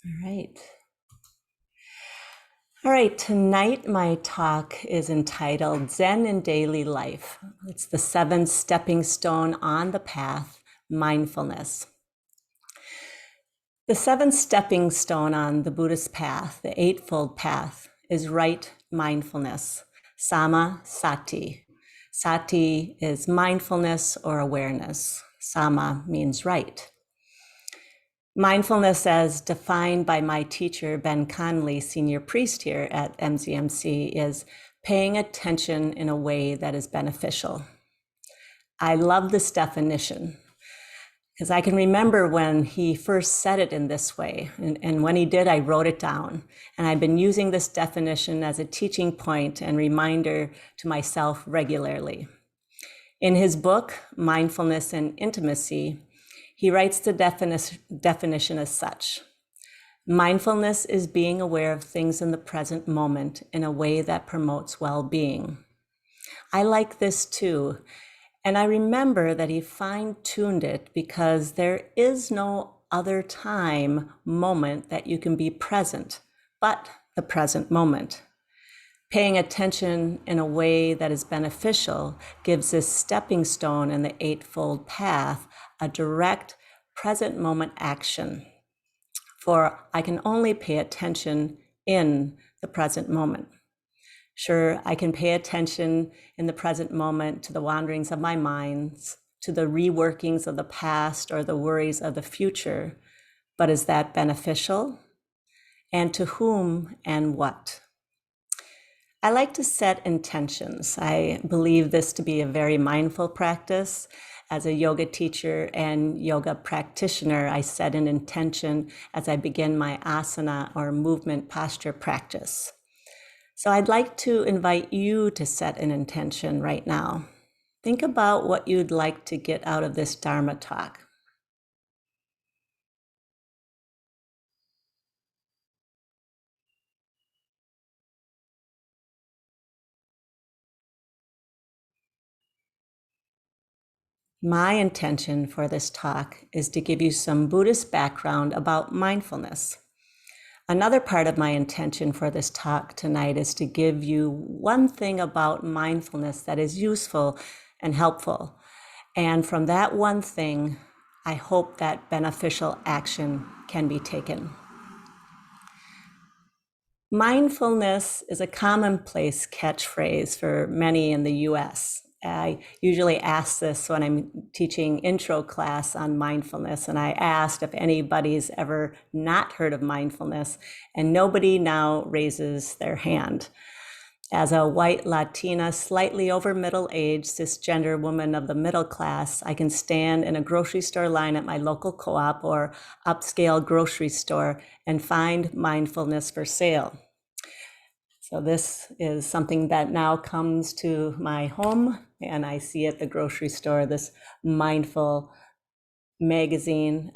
All right. All right, tonight my talk is entitled Zen in Daily Life. It's the 7th stepping stone on the path, mindfulness. The 7th stepping stone on the Buddhist path, the Eightfold Path, is right mindfulness, sama sati. Sati is mindfulness or awareness. Sama means right. Mindfulness, as defined by my teacher, Ben Conley, senior priest here at MZMC, is paying attention in a way that is beneficial. I love this definition because I can remember when he first said it in this way. And when he did, I wrote it down. And I've been using this definition as a teaching point and reminder to myself regularly. In his book, Mindfulness and Intimacy, he writes the definition as such. Mindfulness is being aware of things in the present moment in a way that promotes well-being. I like this too. And I remember that he fine-tuned it because there is no other time, moment that you can be present, but the present moment. Paying attention in a way that is beneficial gives this stepping stone in the Eightfold Path a direct present moment action. For I can only pay attention in the present moment. Sure, I can pay attention in the present moment to the wanderings of my mind, to the reworkings of the past or the worries of the future, but is that beneficial? And to whom and what? I like to set intentions. I believe this to be a very mindful practice. As a yoga teacher and yoga practitioner, I set an intention as I begin my asana or movement posture practice. So I'd like to invite you to set an intention right now. Think about what you'd like to get out of this Dharma talk. My intention for this talk is to give you some Buddhist background about mindfulness. Another part of my intention for this talk tonight is to give you one thing about mindfulness that is useful and helpful. And from that one thing, I hope that beneficial action can be taken. Mindfulness is a commonplace catchphrase for many in the US. I usually ask this when I'm teaching intro class on mindfulness, and I asked if anybody's ever not heard of mindfulness, and nobody now raises their hand. As a white Latina, slightly over middle age, cisgender woman of the middle class, I can stand in a grocery store line at my local co-op or upscale grocery store and find mindfulness for sale. So this is something that now comes to my home, and I see at the grocery store this mindful magazine.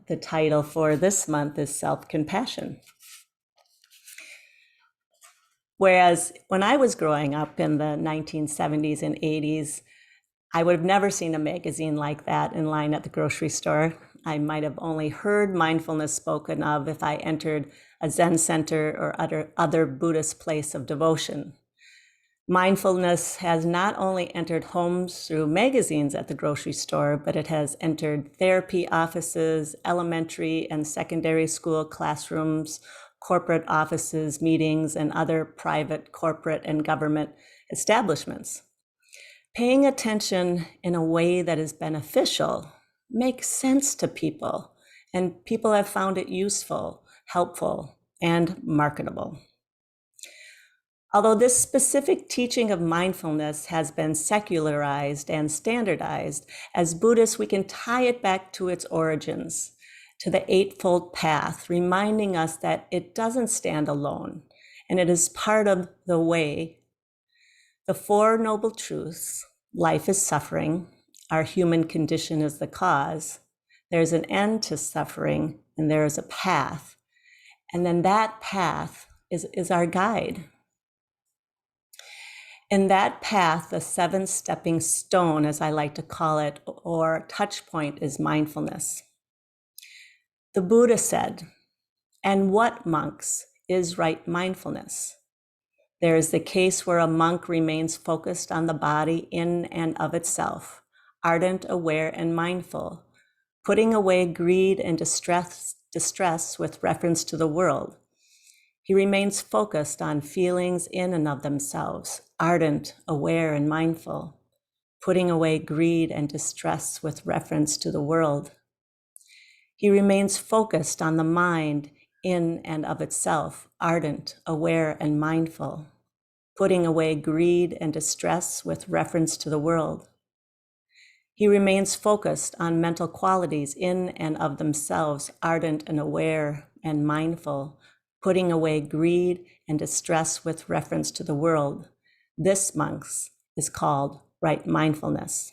The title for this month is Self-Compassion. Whereas when I was growing up in the 1970s and 80s, I would have never seen a magazine like that in line at the grocery store. I might have only heard mindfulness spoken of if I entered a Zen center or other Buddhist place of devotion. Mindfulness has not only entered homes through magazines at the grocery store, but it has entered therapy offices, elementary and secondary school classrooms, corporate offices, meetings, and other private, corporate, and government establishments. Paying attention in a way that is beneficial makes sense to people, and people have found it useful, helpful, and marketable. Although this specific teaching of mindfulness has been secularized and standardized, as Buddhists, we can tie it back to its origins, to the Eightfold Path, reminding us that it doesn't stand alone, and it is part of the way. The Four Noble Truths: life is suffering, our human condition is the cause, there's an end to suffering, and there is a path. And then that path is our guide. In that path, the 7th stepping stone, as I like to call it, or touch point, is mindfulness. The Buddha said, And what, monks, is right mindfulness? There is the case where a monk remains focused on the body in and of itself, ardent, aware, and mindful, putting away greed and distress with reference to the world. He remains focused on feelings in and of themselves, ardent, aware, and mindful, putting away greed and distress with reference to the world. He remains focused on the mind in and of itself, ardent, aware, and mindful, putting away greed and distress with reference to the world. He remains focused on mental qualities in and of themselves, ardent and aware and mindful, putting away greed and distress with reference to the world. This, monks, is called right mindfulness.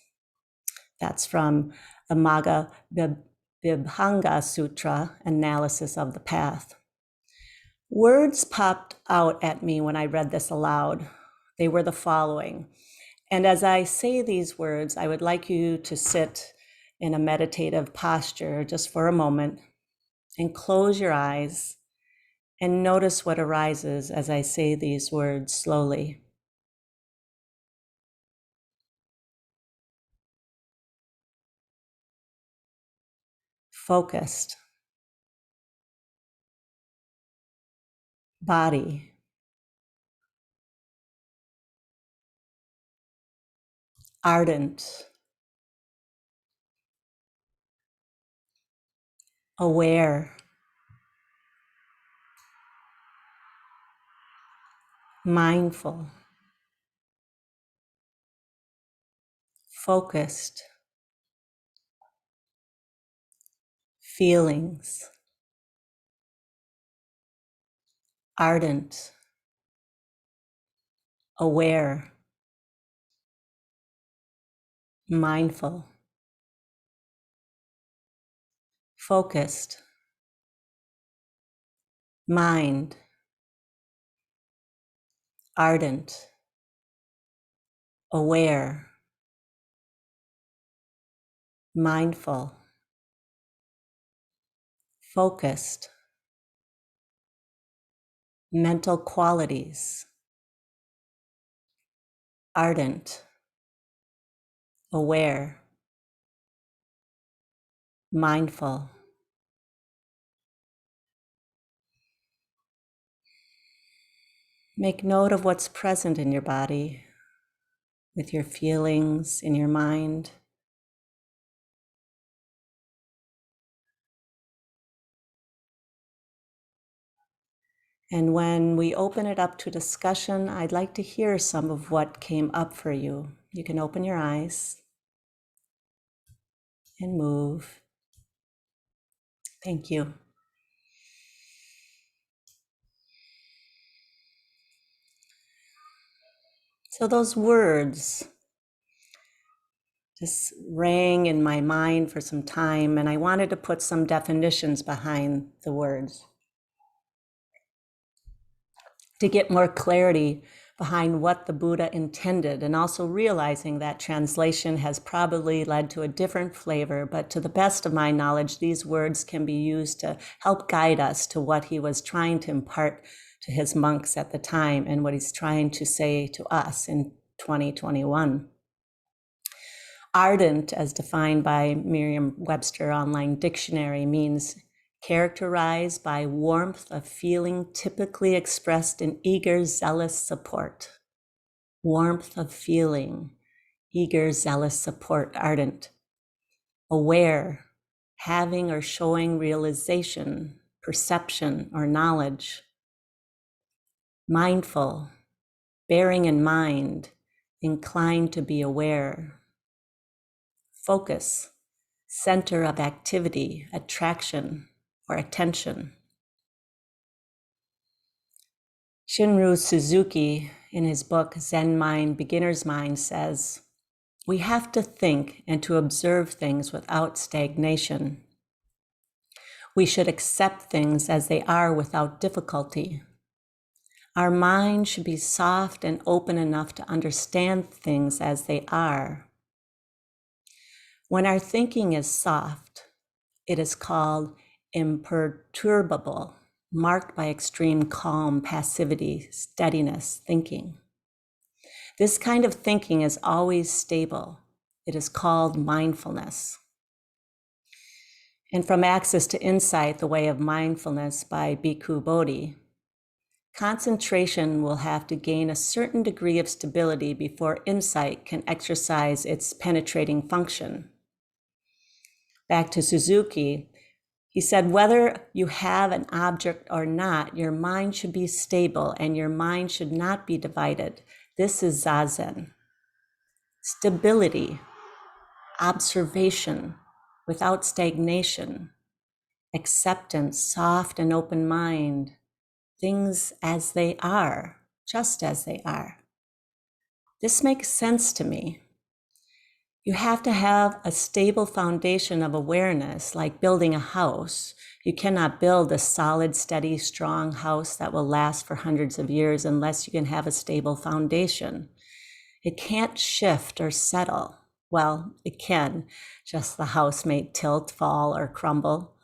That's from the Magga Vibhanga Sutra, Analysis of the Path. Words popped out at me when I read this aloud. They were the following. And as I say these words, I would like you to sit in a meditative posture just for a moment and close your eyes and notice what arises as I say these words slowly. Focused, body, ardent, aware, mindful, focused, feelings, ardent, aware, mindful, focused, mind, ardent, aware, mindful, focused, mental qualities, ardent, aware, mindful. Make note of what's present in your body, with your feelings, in your mind. And when we open it up to discussion, I'd like to hear some of what came up for you. You can open your eyes and move. Thank you. So those words just rang in my mind for some time, and I wanted to put some definitions behind the words to get more clarity behind what the Buddha intended, and also realizing that translation has probably led to a different flavor, but to the best of my knowledge, these words can be used to help guide us to what he was trying to impart to his monks at the time and what he's trying to say to us in 2021. Ardent, as defined by Merriam-Webster Online Dictionary, means characterized by warmth of feeling typically expressed in eager, zealous support. Warmth of feeling, eager, zealous support, ardent. Aware, having or showing realization, perception, or knowledge. Mindful, bearing in mind, inclined to be aware. Focus, center of activity, attraction, or attention. Shinru Suzuki, in his book Zen Mind, Beginner's Mind, says, "We have to think and to observe things without stagnation. We should accept things as they are without difficulty. Our mind should be soft and open enough to understand things as they are. When our thinking is soft, it is called imperturbable, marked by extreme calm, passivity, steadiness, thinking. This kind of thinking is always stable. It is called mindfulness. And from Access to Insight, The Way of Mindfulness by Bhikkhu Bodhi, concentration will have to gain a certain degree of stability before insight can exercise its penetrating function. Back to Suzuki, he said, whether you have an object or not, your mind should be stable and your mind should not be divided. This is Zazen. Stability, observation without stagnation, acceptance, soft and open mind, things as they are, just as they are. This makes sense to me. You have to have a stable foundation of awareness, like building a house. You cannot build a solid, steady, strong house that will last for hundreds of years unless you can have a stable foundation. It can't shift or settle. Well, it can, just the house may tilt, fall, or crumble.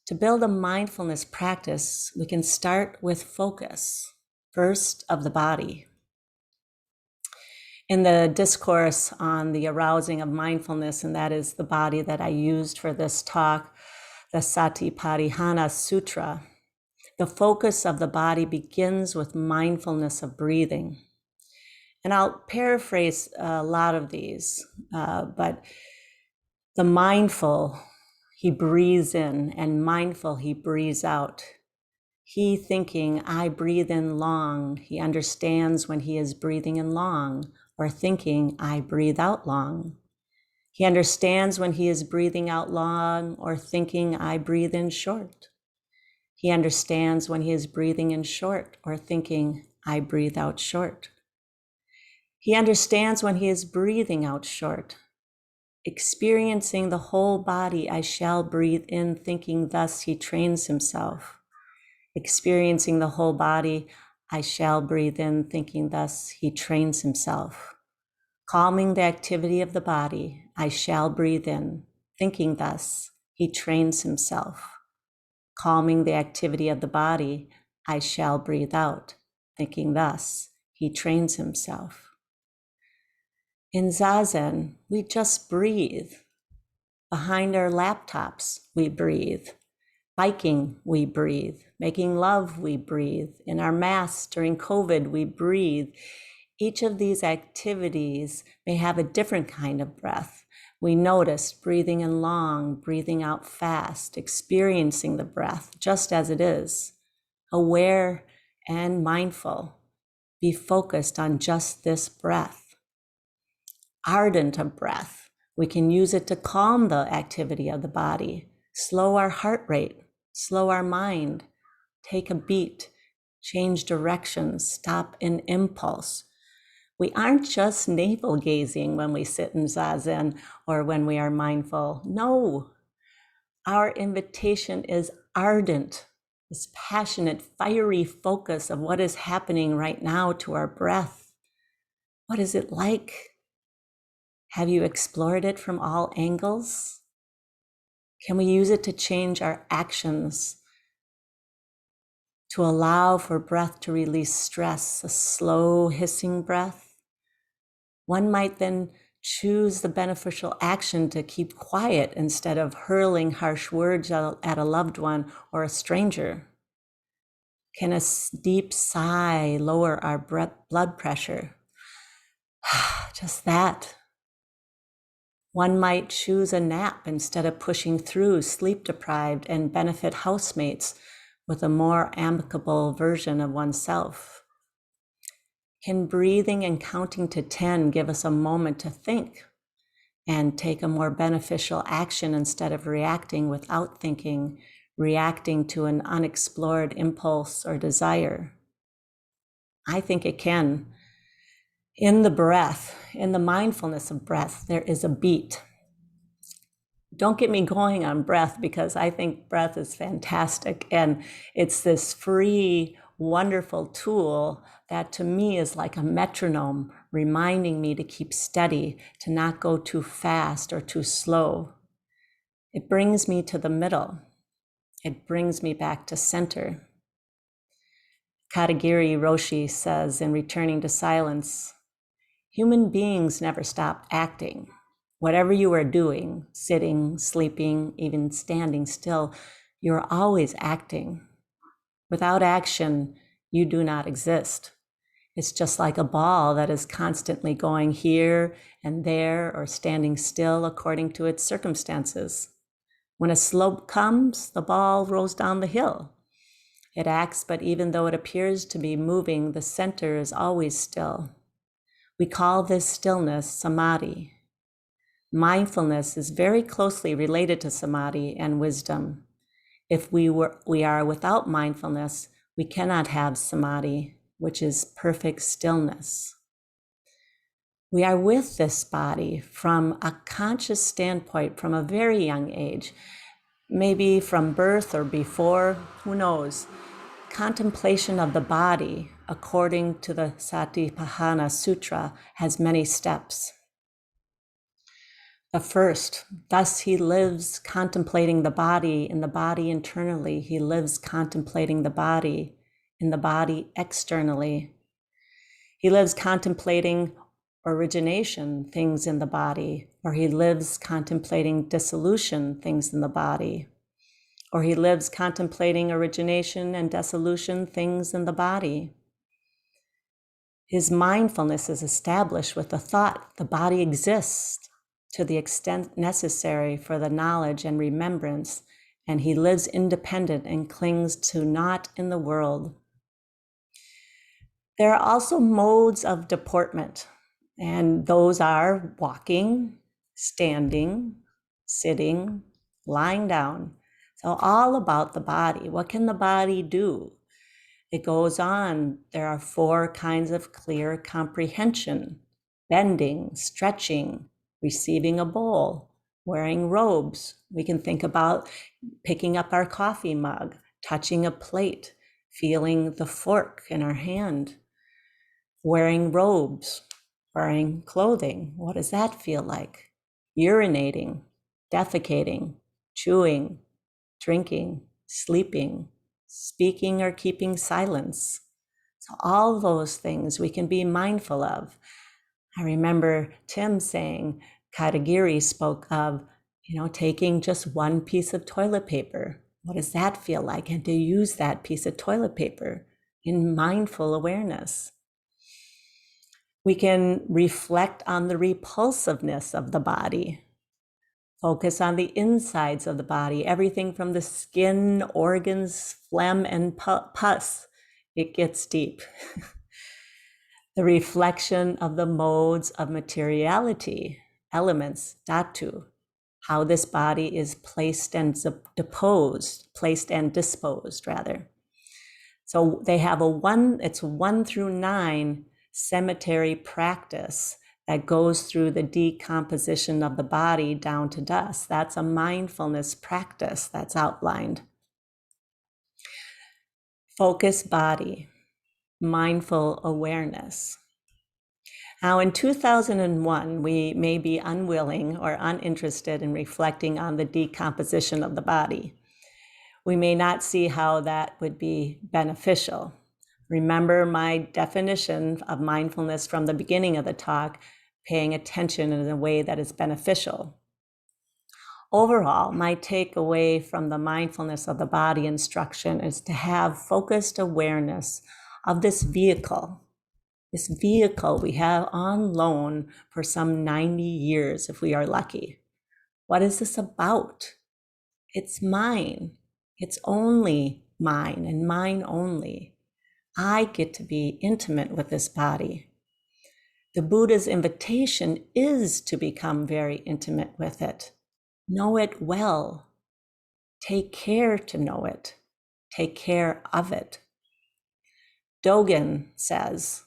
To build a mindfulness practice, we can start with focus, first of the body. In the discourse on the arousing of mindfulness, and that is the body that I used for this talk, the Satiparihana Sutra, the focus of the body begins with mindfulness of breathing. And I'll paraphrase a lot of these, but the mindful, he breathes in, and mindful, he breathes out. He thinking, I breathe in long. He understands when he is breathing in long, or thinking, I breathe out long. He understands when he is breathing out long, or thinking, I breathe in short. He understands when he is breathing in short, or thinking, I breathe out short. He understands when he is breathing out short, experiencing the whole body, I shall breathe in, thinking thus he trains himself. Experiencing the whole body, I shall breathe in, thinking thus he trains himself. Calming the activity of the body, I shall breathe in, thinking thus he trains himself. Calming the activity of the body, I shall breathe out, thinking thus he trains himself. In Zazen, we just breathe. Behind our laptops, we breathe. Biking, we breathe. Making love, we breathe. In our masks during COVID, we breathe. Each of these activities may have a different kind of breath. We notice breathing in long, breathing out fast, experiencing the breath just as it is. Aware and mindful. Be focused on just this breath. Ardent of breath. We can use it to calm the activity of the body, slow our heart rate, slow our mind, take a beat, change directions, stop an impulse. We aren't just navel gazing when we sit in Zazen or when we are mindful. No, our invitation is ardent, this passionate, fiery focus of what is happening right now to our breath. What is it like? Have you explored it from all angles? Can we use it to change our actions, to allow for breath to release stress, a slow hissing breath? One might then choose the beneficial action to keep quiet instead of hurling harsh words at a loved one or a stranger. Can a deep sigh lower our blood pressure? Just that. One might choose a nap instead of pushing through sleep deprived and benefit housemates with a more amicable version of oneself. Can breathing and counting to 10 give us a moment to think and take a more beneficial action instead of reacting without thinking, reacting to an unexplored impulse or desire? I think it can. In the breath, in the mindfulness of breath, there is a beat. Don't get me going on breath because I think breath is fantastic. And it's this free, wonderful tool that to me is like a metronome, reminding me to keep steady, to not go too fast or too slow. It brings me to the middle. It brings me back to center. Katagiri Roshi says in Returning to Silence, human beings never stop acting. Whatever you are doing, sitting, sleeping, even standing still, you're always acting. Without action, you do not exist. It's just like a ball that is constantly going here and there or standing still according to its circumstances. When a slope comes, the ball rolls down the hill. It acts, but even though it appears to be moving, the center is always still. We call this stillness samadhi. Mindfulness is very closely related to samadhi and wisdom. If we are without mindfulness, we cannot have samadhi, which is perfect stillness. We are with this body from a conscious standpoint from a very young age, maybe from birth or before, who knows. Contemplation of the body, according to the Satipatthana Sutra, has many steps. The first, thus he lives contemplating the body, in the body internally. He lives contemplating the body, in the body externally. He lives contemplating origination, things in the body, or he lives contemplating dissolution, things in the body, or he lives contemplating origination and dissolution, things in the body. His mindfulness is established with the thought the body exists to the extent necessary for the knowledge and remembrance, and he lives independent and clings to naught in the world. There are also modes of deportment, and those are walking, standing, sitting, lying down. So all about the body. What can the body do? It goes on. There are 4 kinds of clear comprehension: bending, stretching, receiving a bowl, wearing robes. We can think about picking up our coffee mug, touching a plate, feeling the fork in our hand, wearing robes, wearing clothing. What does that feel like? Urinating, defecating, chewing, drinking, sleeping, speaking or keeping silence. So all those things we can be mindful of. I remember Tim saying, Katagiri spoke of, taking just one piece of toilet paper. What does that feel like? And to use that piece of toilet paper in mindful awareness. We can reflect on the repulsiveness of the body. Focus on the insides of the body, everything from the skin, organs, phlegm, and pus. It gets deep. The reflection of the modes of materiality, elements, dhatu, how this body is placed and disposed rather. So they have it's 1 through 9 cemetery practice that goes through the decomposition of the body down to dust. That's a mindfulness practice that's outlined. Focus body, mindful awareness. Now in 2001, we may be unwilling or uninterested in reflecting on the decomposition of the body. We may not see how that would be beneficial. Remember my definition of mindfulness from the beginning of the talk, paying attention in a way that is beneficial. Overall, my takeaway from the mindfulness of the body instruction is to have focused awareness of this vehicle we have on loan for some 90 years if we are lucky. What is this about? It's mine. It's only mine and mine only. I get to be intimate with this body. The Buddha's invitation is to become very intimate with it. Know it well. Take care to know it. Take care of it. Dogen says,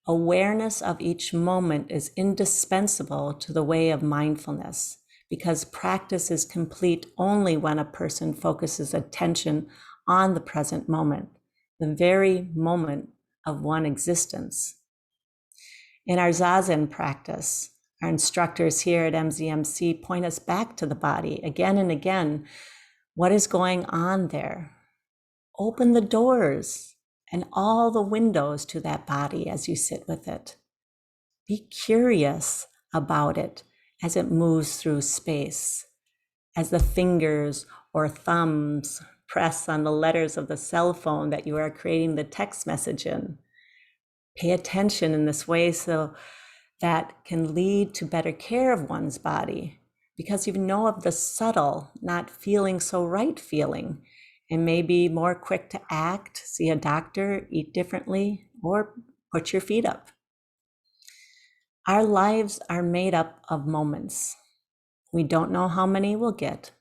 awareness of each moment is indispensable to the way of mindfulness, because practice is complete only when a person focuses attention on the present moment, the very moment of one existence. In our Zazen practice, our instructors here at MZMC point us back to the body again and again. What is going on there? Open the doors and all the windows to that body as you sit with it. Be curious about it as it moves through space, as the fingers or thumbs press on the letters of the cell phone that you are creating the text message in. Pay attention in this way so that can lead to better care of one's body, because you know of the subtle, not feeling so right feeling, and may be more quick to act, see a doctor, eat differently, or put your feet up. Our lives are made up of moments. We don't know how many we'll get.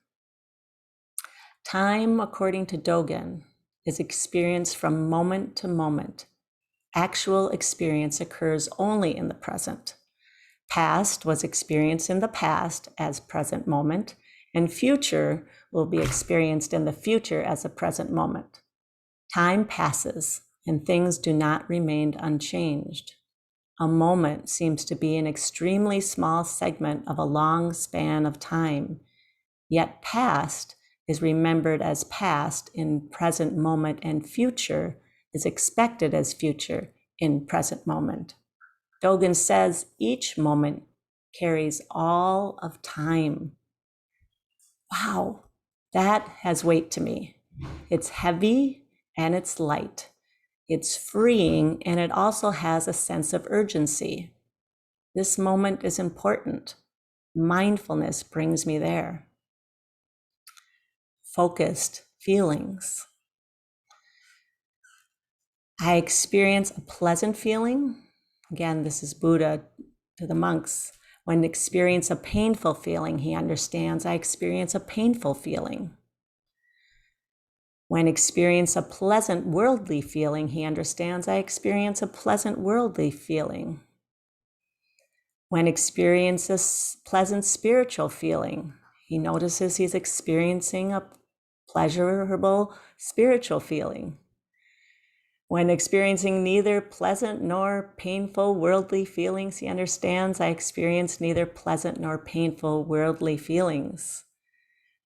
Time, according to Dogen, is experienced from moment to moment. Actual experience occurs only in the present. Past was experienced in the past as present moment, and future will be experienced in the future as a present moment. Time passes, and things do not remain unchanged. A moment seems to be an extremely small segment of a long span of time, yet past is remembered as past in present moment, and future is expected as future in present moment. Dogen says each moment carries all of time. Wow, that has weight to me. It's heavy and it's light. It's freeing, and it also has a sense of urgency. This moment is important. Mindfulness brings me there. Focused feelings. I experience a pleasant feeling. Again, this is Buddha to the monks. When experience a painful feeling, he understands I experience a painful feeling. When experience a pleasant worldly feeling, he understands I experience a pleasant worldly feeling. When experience a pleasant spiritual feeling, he notices he's experiencing a pleasurable spiritual feeling. When experiencing neither pleasant nor painful worldly feelings, he understands I experience neither pleasant nor painful worldly feelings.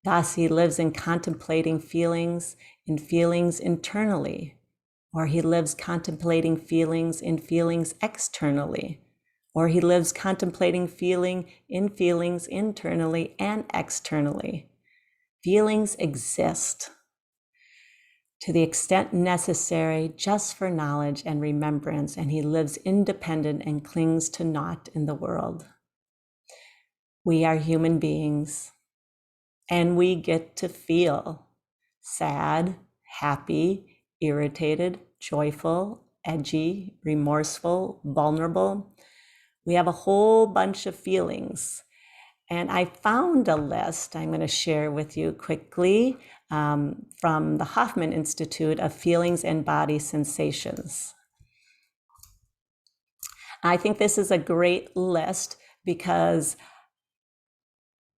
Thus, he lives in contemplating feelings in feelings internally, or he lives contemplating feelings in feelings externally, or he lives contemplating feeling in feelings internally and externally. Feelings exist to the extent necessary just for knowledge and remembrance, and he lives independent and clings to naught in the world. We are human beings, and we get to feel sad, happy, irritated, joyful, edgy, remorseful, vulnerable. We have a whole bunch of feelings. And I found a list I'm going to share with you quickly from the Hoffman Institute of Feelings and Body Sensations. I think this is a great list because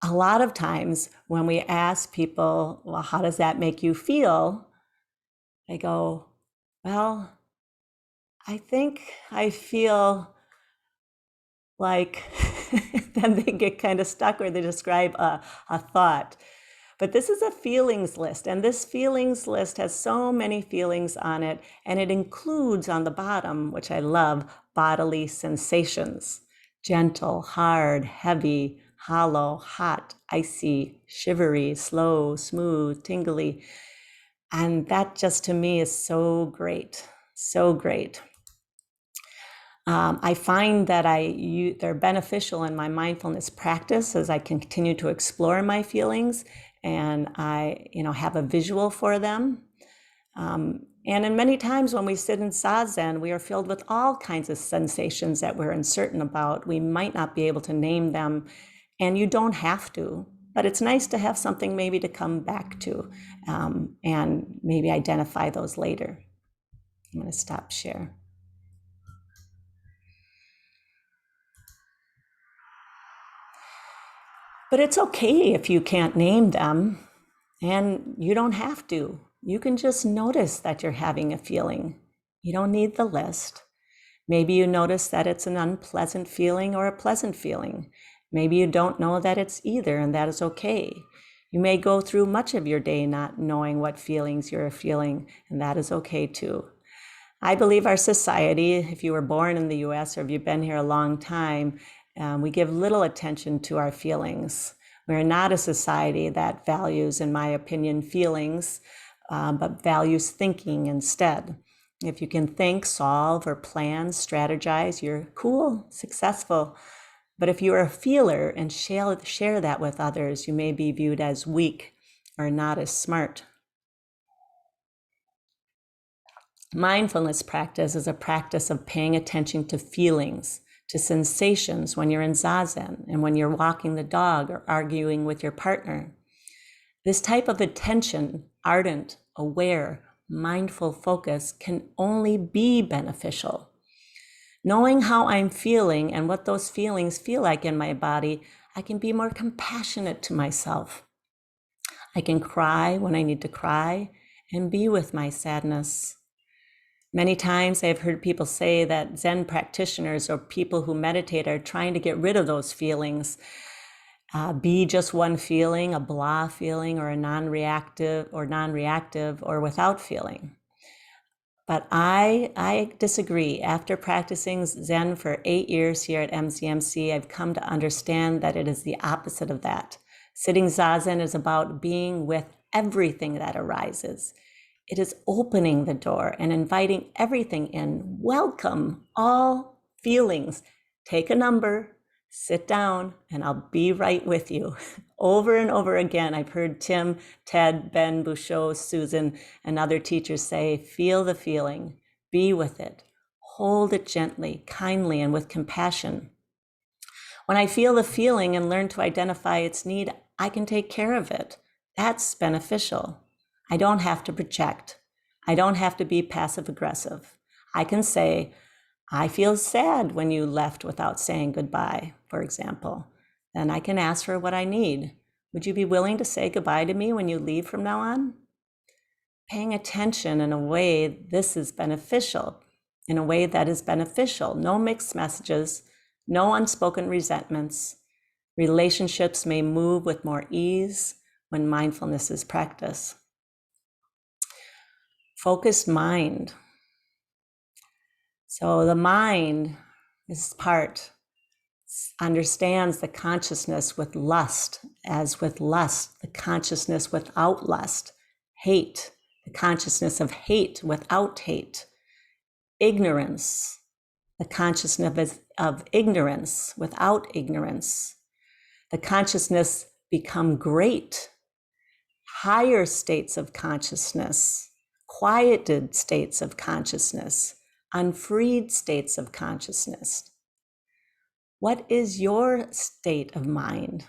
a lot of times when we ask people, well, how does that make you feel? They go, well, I think I feel like, then they get kind of stuck or they describe a thought. But this is a feelings list, and this feelings list has so many feelings on it, and it includes on the bottom, which I love, bodily sensations: gentle, hard, heavy, hollow, hot, icy, shivery, slow, smooth, tingly. And that just to me is so great, so great. I find that they're beneficial in my mindfulness practice as I continue to explore my feelings, and I have a visual for them. And in many times when we sit in Zazen, we are filled with all kinds of sensations that we're uncertain about. We might not be able to name them, and you don't have to, but it's nice to have something maybe to come back to and maybe identify those later. I'm going to stop share. But it's okay if you can't name them, and you don't have to. You can just notice that you're having a feeling. You don't need the list. Maybe you notice that it's an unpleasant feeling or a pleasant feeling. Maybe you don't know that it's either, and that is okay. You may go through much of your day not knowing what feelings you're feeling, and that is okay too. I believe our society, if you were born in the US or if you've been here a long time, we give little attention to our feelings. We're not a society that values, in my opinion, feelings, but values thinking instead. If you can think, solve, or plan, strategize, you're cool, successful. But if you're a feeler and share that with others, you may be viewed as weak or not as smart. Mindfulness practice is a practice of paying attention to feelings, to sensations when you're in zazen and when you're walking the dog or arguing with your partner. This type of attention, ardent, aware, mindful focus, can only be beneficial. Knowing how I'm feeling and what those feelings feel like in my body, I can be more compassionate to myself. I can cry when I need to cry and be with my sadness. Many times I've heard people say that Zen practitioners or people who meditate are trying to get rid of those feelings. Be just one feeling, a blah feeling, or a non-reactive or without feeling. But I disagree. After practicing Zen for 8 years here at MZMC, I've come to understand that it is the opposite of that. Sitting Zazen is about being with everything that arises. It is opening the door and inviting everything in. Welcome all feelings. Take a number, sit down, and I'll be right with you. Over and over again, I've heard Tim, Ted, Ben, Bouchot, Susan, and other teachers say, feel the feeling, be with it, hold it gently, kindly, and with compassion. When I feel the feeling and learn to identify its need, I can take care of it. That's beneficial. I don't have to project. I don't have to be passive aggressive. I can say, I feel sad when you left without saying goodbye, for example. Then I can ask for what I need. Would you be willing to say goodbye to me when you leave from now on? Paying attention in a way this is beneficial, in a way that is beneficial. No mixed messages, no unspoken resentments. Relationships may move with more ease when mindfulness is practiced. Focused mind. So the mind, this part, understands the consciousness with lust, as with lust, the consciousness without lust, hate, the consciousness of hate without hate, ignorance, the consciousness of ignorance without ignorance, the consciousness become great, higher states of consciousness, quieted states of consciousness, unfreed states of consciousness. What is your state of mind?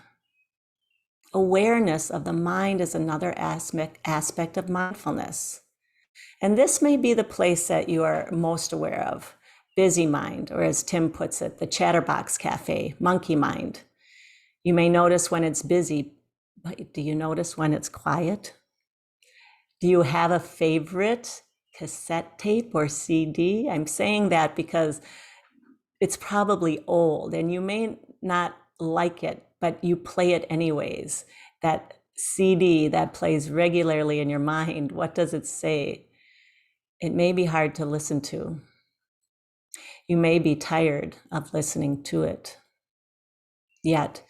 Awareness of the mind is another aspect of mindfulness. And this may be the place that you are most aware of. Busy mind, or as Tim puts it, the chatterbox cafe, monkey mind. You may notice when it's busy, but do you notice when it's quiet? Do you have a favorite cassette tape or CD? I'm saying that because it's probably old and you may not like it, but you play it anyways. That CD that plays regularly in your mind, what does it say? It may be hard to listen to. You may be tired of listening to it. Yet,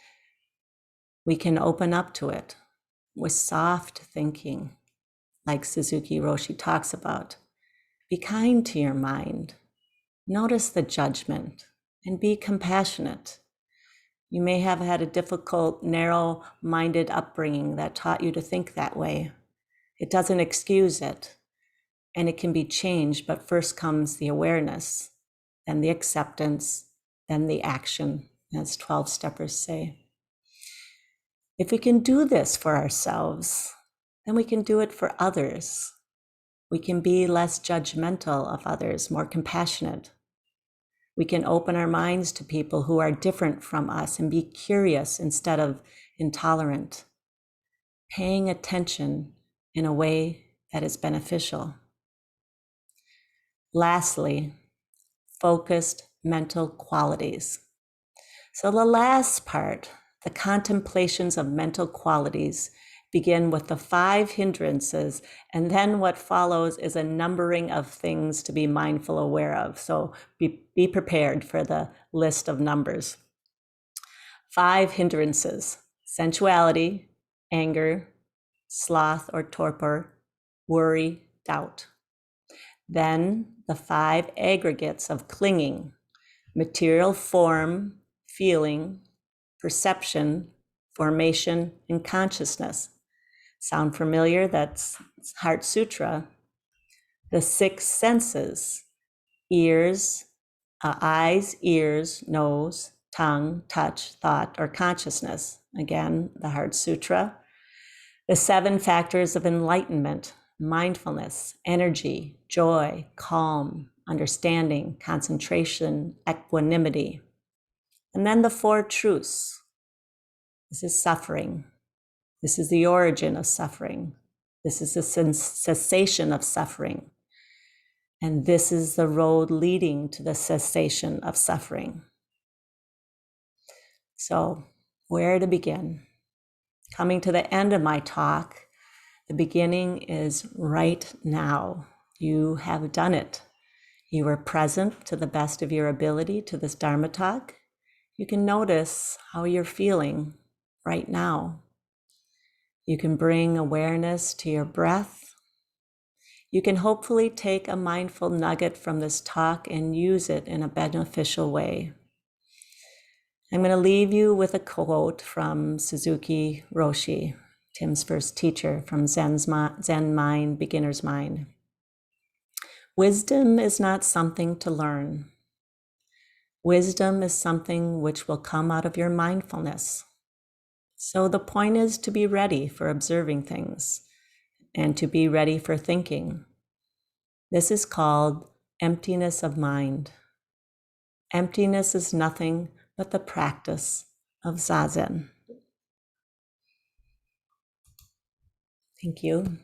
we can open up to it with soft thinking, like Suzuki Roshi talks about. Be kind to your mind. Notice the judgment and be compassionate. You may have had a difficult, narrow-minded upbringing that taught you to think that way. It doesn't excuse it, and it can be changed, but first comes the awareness, then the acceptance, then the action, as 12-steppers say. If we can do this for ourselves, then we can do it for others. We can be less judgmental of others, more compassionate. We can open our minds to people who are different from us and be curious instead of intolerant, paying attention in a way that is beneficial. Lastly, focused mental qualities. So the last part, the contemplations of mental qualities, begin with the 5 hindrances, and then what follows is a numbering of things to be mindful aware of. So be prepared for the list of numbers. 5 hindrances: sensuality, anger, sloth or torpor, worry, doubt. Then the 5 aggregates of clinging: material form, feeling, perception, formation, and consciousness. Sound familiar? That's Heart Sutra. The 6 senses: ears, eyes, ears, nose, tongue, touch, thought, or consciousness. Again, the Heart Sutra. The 7 factors of enlightenment: mindfulness, energy, joy, calm, understanding, concentration, equanimity. And then the 4 truths. This is suffering. This is the origin of suffering. This is the cessation of suffering. And this is the road leading to the cessation of suffering. So, where to begin? Coming to the end of my talk, the beginning is right now. You have done it. You were present to the best of your ability to this Dharma talk. You can notice how you're feeling right now. You can bring awareness to your breath. You can hopefully take a mindful nugget from this talk and use it in a beneficial way. I'm going to leave you with a quote from Suzuki Roshi, Tim's first teacher, from Zen Mind, Beginner's Mind. Wisdom is not something to learn. Wisdom is something which will come out of your mindfulness. So the point is to be ready for observing things and to be ready for thinking. This is called emptiness of mind. Emptiness is nothing but the practice of Zazen. Thank you.